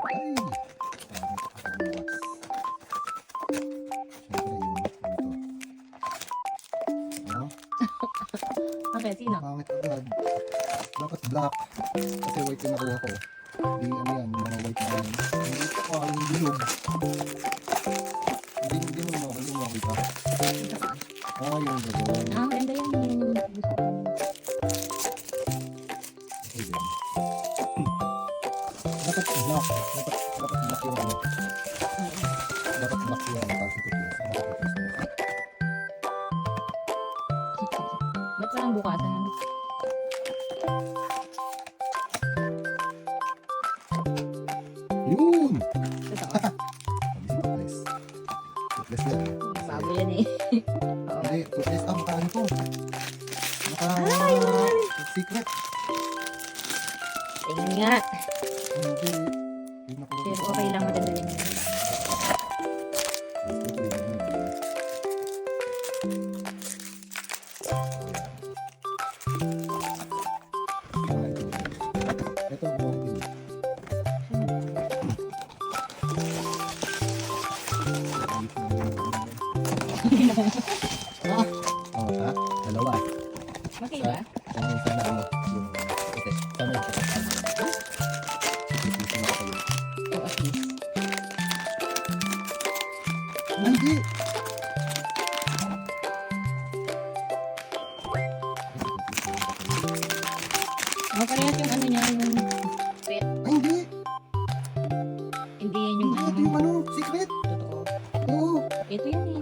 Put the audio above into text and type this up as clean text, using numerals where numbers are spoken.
Ay! Pangit ako bukas. Siyempre, yung dito. Ano? Okay, sino? Pangit agad. Dapat black. Kasi white yung nakuha ko. Di ano yan, yung mga white na yan. Hindi ito pa, yung bilog. Hindi mo naman, hindi mo makita. Ah, yung dragon. Ah, maganda yan. Yung gusto ko. Okay din. Dapat black. Dapat black yung ano. Dapat black yung ano. Tapos ito plus. Ba't parang bukasan? Ano? Yun! Totoo. Topless. Topless yan. Bago yan eh. Oo. Hindi, topless. Ah, baka ano to? Baka secret. Tingin nga. Hindi. Hindi nakuha Pero ko. okay lang, maganda din yan. Ito ang mga pili. Oh, ha? Dalawa. Okay ba? Yung isa na ano, yung ito. Sana yung ito. Ito na kayo. Oh, at least. Hindi! Oh, parehas yung ano niya, yung sweet. Ay, hindi! Hindi yan yung Hindi, ito ano. yung ano, secret! Totoo. Oo! Ito yan eh.